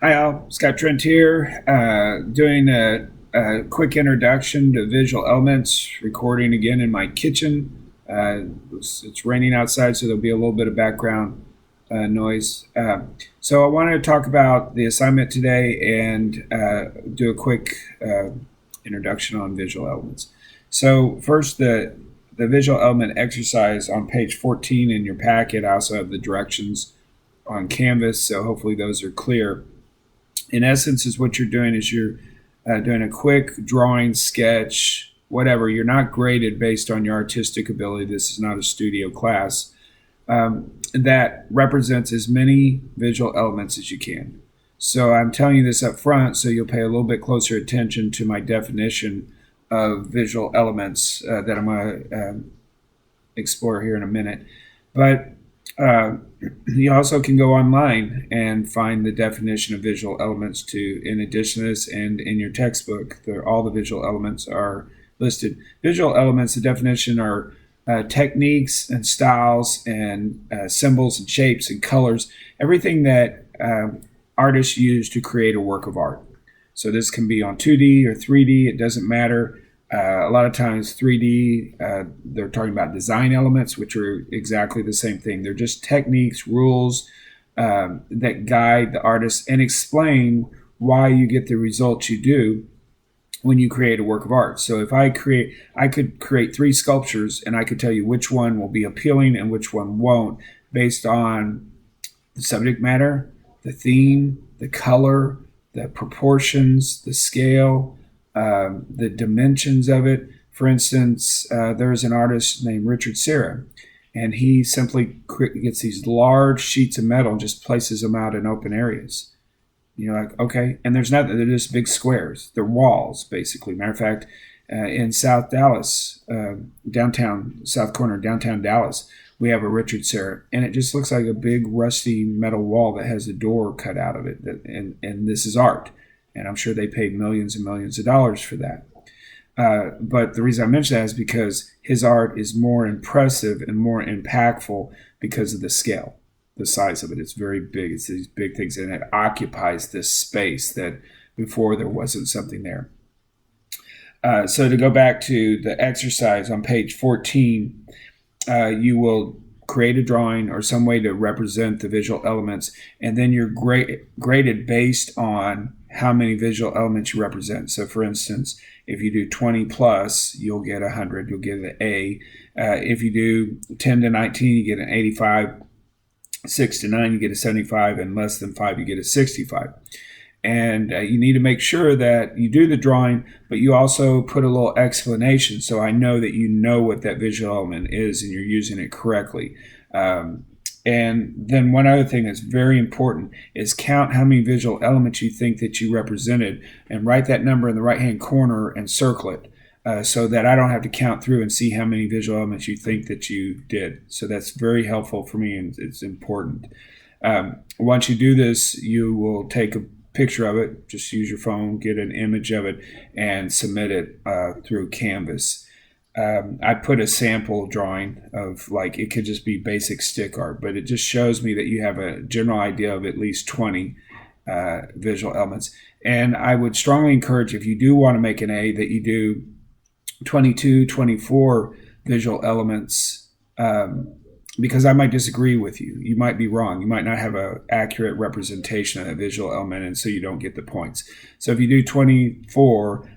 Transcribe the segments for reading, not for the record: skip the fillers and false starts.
Hi, all. Scott Trent here, doing a quick introduction to visual elements, recording again in my kitchen. It's raining outside, so there'll be a little bit of background noise. So I wanted to talk about the assignment today and do a quick introduction on visual elements. So first, the visual element exercise on page 14 in your packet. I also have the directions on Canvas, so hopefully those are clear. In essence, is what you're doing is you're doing a quick drawing, sketch, whatever. You're not graded based on your artistic ability. This is not a studio class. That represents as many visual elements as you can. So I'm telling you this up front so you'll pay a little bit closer attention to my definition of visual elements that I'm going to explore here in a minute. But you also can go online and find the definition of visual elements too. In addition to this, and in your textbook, all the visual elements are listed. Visual elements, the definition are techniques and styles and symbols and shapes and colors, everything that artists use to create a work of art. So this can be on 2D or 3D, it doesn't matter. A lot of times 3D, they're talking about design elements, which are exactly the same thing. They're just techniques, rules that guide the artist and explain why you get the results you do when you create a work of art. So if I could create 3 sculptures and I could tell you which one will be appealing and which one won't based on the subject matter, the theme, the color, the proportions, the scale, the dimensions of it. For instance, there's an artist named Richard Serra, and he simply gets these large sheets of metal and just places them out in open areas. You're like, okay, and there's nothing, they're just big squares. They're walls, basically. Matter of fact, in South Dallas, downtown Dallas, we have a Richard Serra, and it just looks like a big rusty metal wall that has a door cut out of it, and this is art. And I'm sure they paid millions and millions of dollars for that. But the reason I mention that is because his art is more impressive and more impactful because of the scale, the size of it. It's very big. It's these big things, and it occupies this space that before there wasn't something there. So to go back to the exercise on page 14, you will create a drawing or some way to represent the visual elements, and then you're graded based on how many visual elements you represent. So for instance, if you do 20 plus, you'll get 100, you'll get an A. If you do 10 to 19, you get an 85, 6 to 9, you get a 75, and less than 5, you get a 65. And you need to make sure that you do the drawing, but you also put a little explanation so I know that you know what that visual element is and you're using it correctly. And then one other thing that's very important is count how many visual elements you think that you represented and write that number in the right-hand corner and circle it so that I don't have to count through and see how many visual elements you think that you did. So that's very helpful for me, and it's important. Once you do this, you will take a picture of it, just use your phone, get an image of it, and submit it through Canvas. I put a sample drawing of, like, it could just be basic stick art, but it just shows me that you have a general idea of at least 20 visual elements. And I would strongly encourage, if you do want to make an A, that you do 22, 24 visual elements, because I might disagree with you. You might be wrong. You might not have an accurate representation of a visual element, and so you don't get the points. So if you do 24,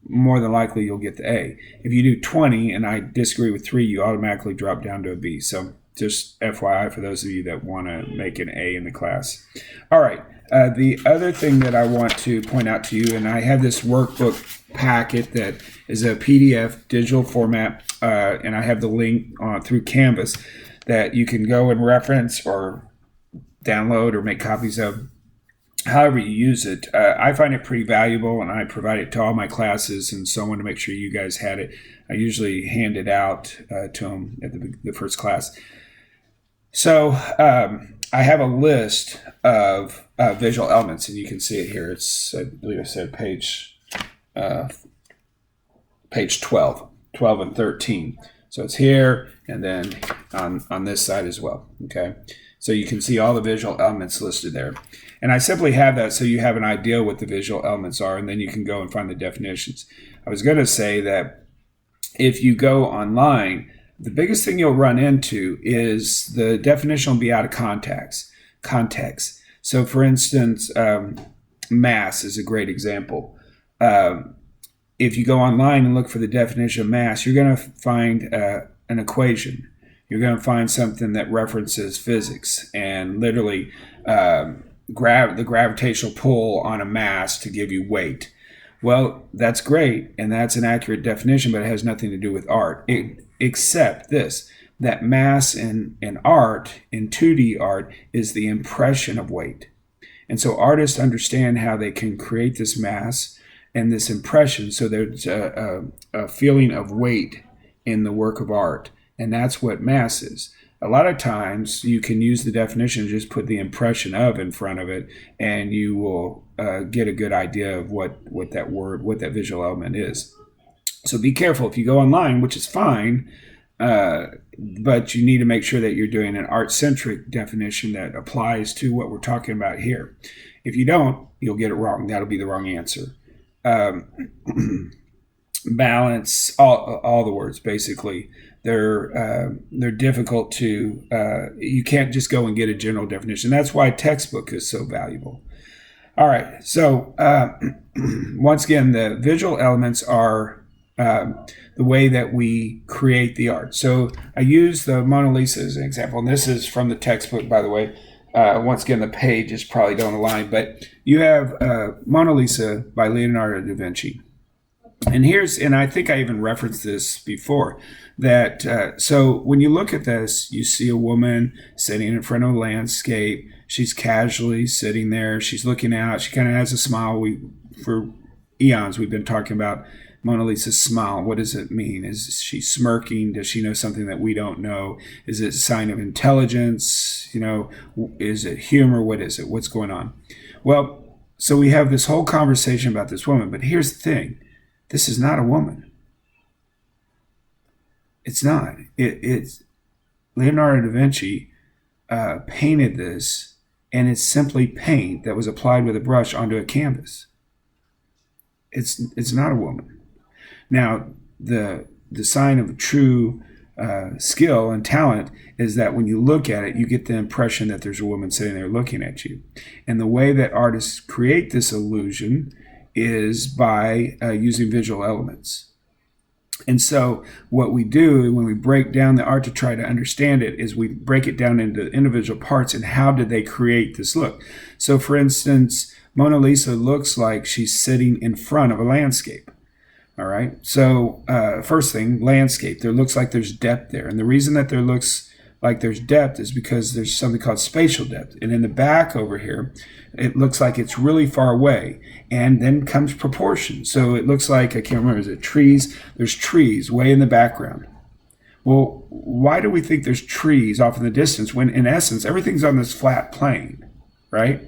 more than likely you'll get the A. If you do 20 and I disagree with 3, you automatically drop down to a B. So just FYI for those of you that want to make an A in the class. All right. The other thing that I want to point out to you, and I have this workbook packet that is a PDF digital format, and I have the link through Canvas that you can go and reference or download or make copies of, however you use it. I find it pretty valuable, and I provide it to all my classes, and so I want to make sure you guys had it. I usually hand it out to them at the first class. So I have a list of visual elements, and you can see it here. It's, I believe I said page 12 and 13. So it's here, and then on this side as well, okay? So you can see all the visual elements listed there. And I simply have that so you have an idea what the visual elements are, and then you can go and find the definitions. I was going to say that if you go online, the biggest thing you'll run into is the definition will be out of context. So for instance, mass is a great example. If you go online and look for the definition of mass, you're going to find an equation. You're going to find something that references physics and literally the gravitational pull on a mass to give you weight. Well, that's great, and that's an accurate definition, but it has nothing to do with art, except this, that mass in art, in 2D art, is the impression of weight. And so artists understand how they can create this mass and this impression, so there's a feeling of weight in the work of art, and that's what mass is. A lot of times you can use the definition and just put the impression of in front of it, and you will get a good idea of what that visual element is. So be careful if you go online, which is fine, but you need to make sure that you're doing an art-centric definition that applies to what we're talking about here. If you don't, you'll get it wrong. That'll be the wrong answer. Balance, all the words basically. They're difficult to, you can't just go and get a general definition. That's why textbook is so valuable. All right, so once again, the visual elements are the way that we create the art. So I use the Mona Lisa as an example, and this is from the textbook, by the way. Once again, the pages probably don't align, but you have Mona Lisa by Leonardo da Vinci. And I think I even referenced this before, that so when you look at this, you see a woman sitting in front of a landscape. She's casually sitting there. She's looking out. She kind of has a smile. For eons, we've been talking about Mona Lisa's smile. What does it mean? Is she smirking? Does she know something that we don't know? Is it a sign of intelligence? Is it humor? What is it? What's going on? Well, so we have this whole conversation about this woman, but here's the thing. This is not a woman. It's not. It's Leonardo da Vinci painted this, and it's simply paint that was applied with a brush onto a canvas. It's not a woman. Now, the sign of true skill and talent is that when you look at it, you get the impression that there's a woman sitting there looking at you. And the way that artists create this illusion is by using visual elements. And so what we do when we break down the art to try to understand it is we break it down into individual parts and how did they create this look. So for instance, Mona Lisa looks like she's sitting in front of a landscape. All right. So first thing, landscape. There looks like there's depth there. And the reason that there looks like there's depth is because there's something called spatial depth. And in the back over here, it looks like it's really far away. And then comes proportion. So it looks like, I can't remember, is it trees? There's trees way in the background. Well, why do we think there's trees off in the distance when in essence everything's on this flat plane, right?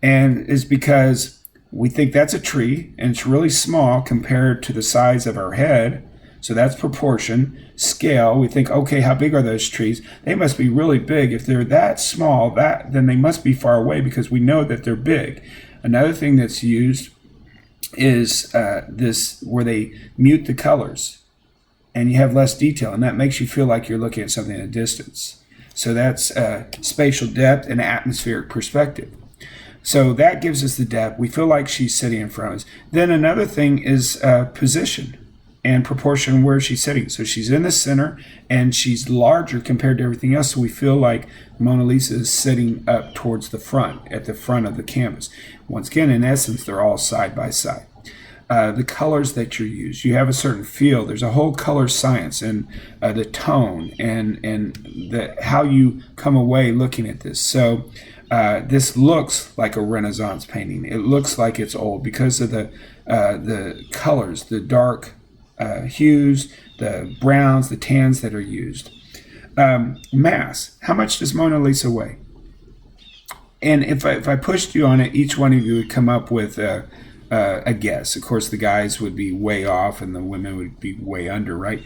And it's because we think that's a tree and it's really small compared to the size of our head. So that's proportion. Scale, we think, okay, how big are those trees? They must be really big. If they're that small, then they must be far away because we know that they're big. Another thing that's used is this where they mute the colors and you have less detail, and that makes you feel like you're looking at something at a distance. So that's spatial depth and atmospheric perspective. So that gives us the depth. We feel like she's sitting in front of us. Then another thing is position and proportion where she's sitting. So she's in the center and she's larger compared to everything else. So we feel like Mona Lisa is sitting up towards the front, at the front of the canvas. Once again, in essence, they're all side by side. The colors that you use, you have a certain feel. There's a whole color science and the tone and how you come away looking at this. So this looks like a Renaissance painting. It looks like it's old because of the colors, the dark hues, the browns, the tans that are used. Mass. How much does Mona Lisa weigh? And if I pushed you on it, each one of you would come up with a guess. Of course, the guys would be way off and the women would be way under, right?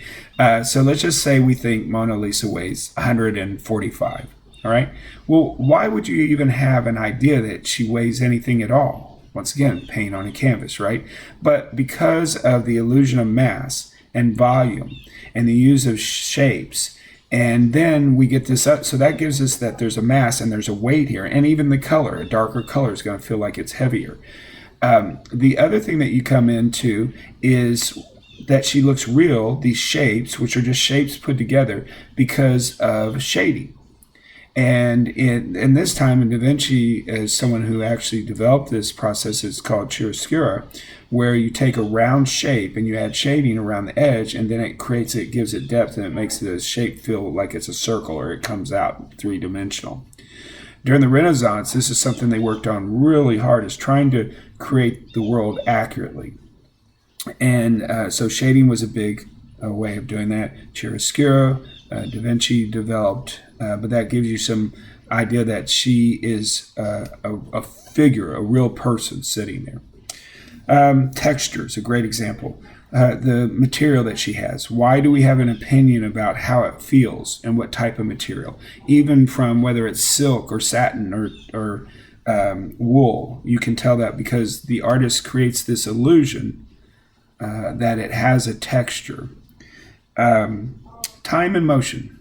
So let's just say we think Mona Lisa weighs 145. All right. Well, why would you even have an idea that she weighs anything at all? Once again, paint on a canvas, right? But because of the illusion of mass and volume and the use of shapes, and then we get this up, so that gives us that there's a mass and there's a weight here, and even the color, a darker color is going to feel like it's heavier. The other thing that you come into is that she looks real, these shapes, which are just shapes put together because of shading. And in this time, Da Vinci, as someone who actually developed this process, is called chiaroscuro, where you take a round shape and you add shading around the edge, and then it gives it depth, and it makes the shape feel like it's a circle, or it comes out three-dimensional. During the Renaissance, this is something they worked on really hard, is trying to create the world accurately. And so shading was a big way of doing that. Chiaroscuro, Da Vinci developed, but that gives you some idea that she is a figure, a real person sitting there. Texture is a great example. The material that she has. Why do we have an opinion about how it feels and what type of material? Even from whether it's silk or satin or wool, you can tell that because the artist creates this illusion that it has a texture. Time and motion.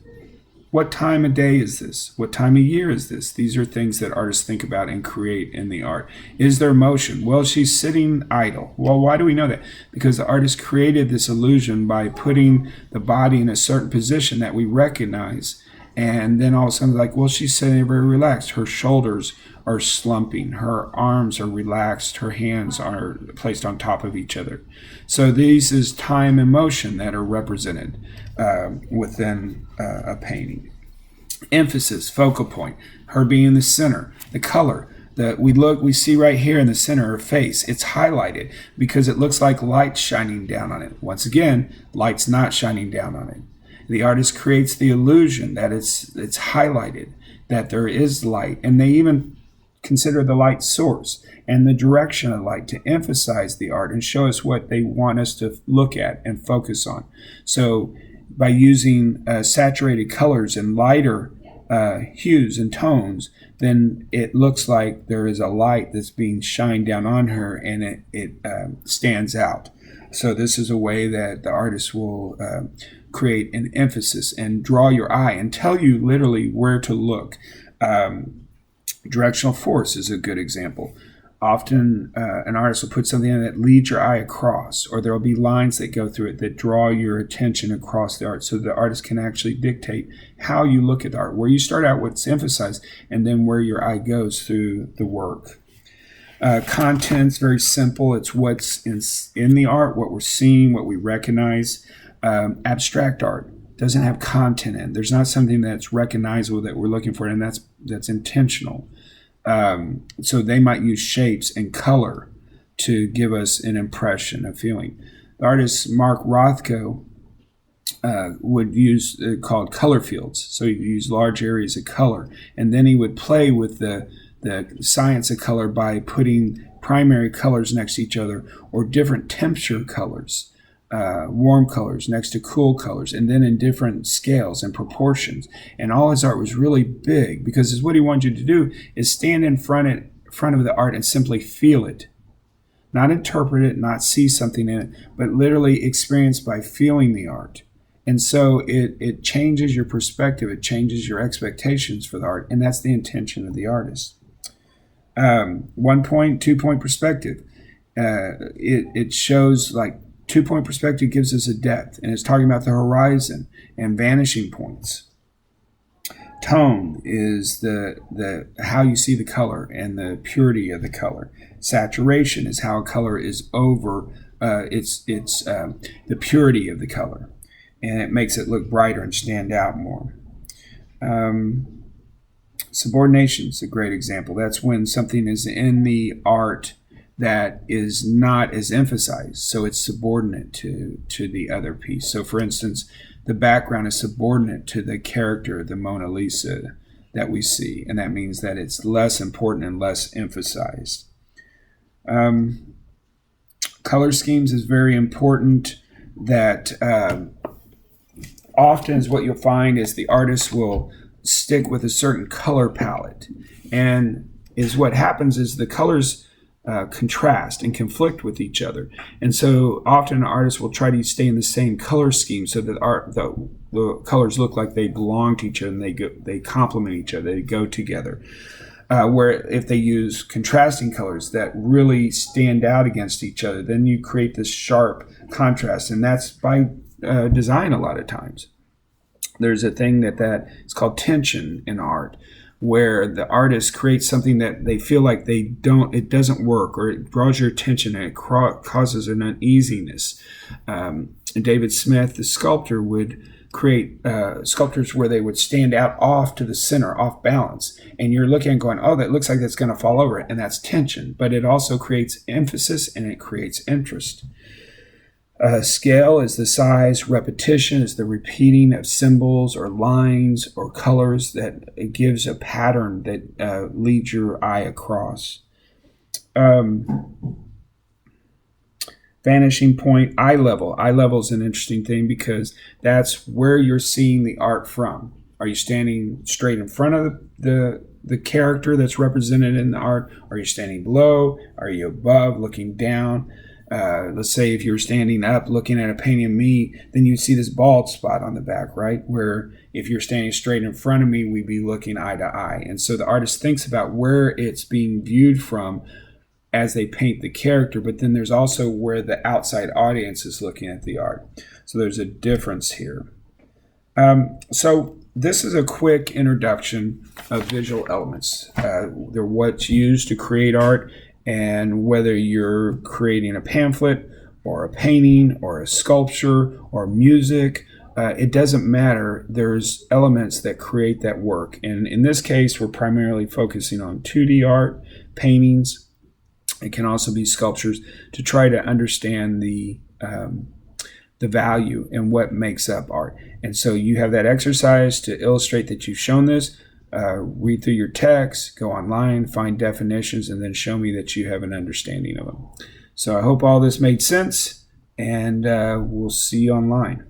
What time of day is this? What time of year is this? These are things that artists think about and create in the art. Is there motion? Well, she's sitting idle. Well, why do we know that? Because the artist created this illusion by putting the body in a certain position that we recognize. And then all of a sudden, like, well, she's sitting very relaxed. Her shoulders are slumping. Her arms are relaxed. Her hands are placed on top of each other. So these is time and motion that are represented within a painting. Emphasis, focal point, her being the center, the color that we see right here in the center of her face. It's highlighted because it looks like light shining down on it. Once again, light's not shining down on it. The artist creates the illusion that it's highlighted, that there is light, and they even consider the light source and the direction of light to emphasize the art and show us what they want us to look at and focus on. So by using saturated colors and lighter hues and tones, then it looks like there is a light that's being shined down on her, and it stands out. So this is a way that the artist will create an emphasis and draw your eye and tell you literally where to look. Directional force is a good example. Often an artist will put something in that leads your eye across, or there will be lines that go through it that draw your attention across the art, so the artist can actually dictate how you look at the art, where you start out, what's emphasized, and then where your eye goes through the work. Content's very simple. It's what's in the art, what we're seeing, what we recognize. Abstract art doesn't have content in. There's not something that's recognizable that we're looking for, and that's intentional. So they might use shapes and color to give us an impression, a feeling. The artist Mark Rothko would use called color fields. So he'd use large areas of color, and then he would play with the science of color by putting primary colors next to each other, or different temperature colors. Warm colors next to cool colors, and then in different scales and proportions. And all his art was really big, because what he wanted you to do is stand in front of the art and simply feel it. Not interpret it, not see something in it, but literally experience by feeling the art. And so it changes your perspective, it changes your expectations for the art, and that's the intention of the artist. 1 point, 2 point perspective. It shows, like, 2 point perspective gives us a depth, and it's talking about the horizon and vanishing points. Tone is the how you see the color and the purity of the color. Saturation is how a color is over it's the purity of the color, and it makes it look brighter and stand out more. Subordination is a great example. That's when something is in the art that is not as emphasized, so it's subordinate to the other piece. So for instance, the background is subordinate to the character, the Mona Lisa that we see, and that means that it's less important and less emphasized. Color schemes is very important. That often is what you'll find is the artist will stick with a certain color palette. And is what happens is the colors contrast and conflict with each other. And so often an artist will try to stay in the same color scheme so that the colors look like they belong to each other and they complement each other, they go together. Where if they use contrasting colors that really stand out against each other, then you create this sharp contrast, and that's by design a lot of times. There's a thing that it's called tension in art, where the artist creates something that they feel like it doesn't work, or it draws your attention and it causes an uneasiness. David Smith, the sculptor, would create sculptures where they would stand out off to the center, off balance, and you're looking and going, oh, that looks like that's going to fall over, and that's tension. But it also creates emphasis and it creates interest. Scale is the size, repetition is the repeating of symbols or lines or colors that it gives a pattern that leads your eye across. Vanishing point, eye level. Eye level is an interesting thing because that's where you're seeing the art from. Are you standing straight in front of the character that's represented in the art? Are you standing below? Are you above, looking down? Let's say if you're standing up looking at a painting of me, then you'd see this bald spot on the back, right? Where if you're standing straight in front of me, we'd be looking eye to eye. And so the artist thinks about where it's being viewed from as they paint the character, but then there's also where the outside audience is looking at the art. So there's a difference here. So this is a quick introduction of visual elements. They're what's used to create art, and whether you're creating a pamphlet or a painting or a sculpture or music, it doesn't matter. There's elements that create that work. And in this case, we're primarily focusing on 2D art, paintings. It can also be sculptures to try to understand the value and what makes up art. And so you have that exercise to illustrate that you've shown this. Read through your text, go online, find definitions, and then show me that you have an understanding of them. So I hope all this made sense, and we'll see you online.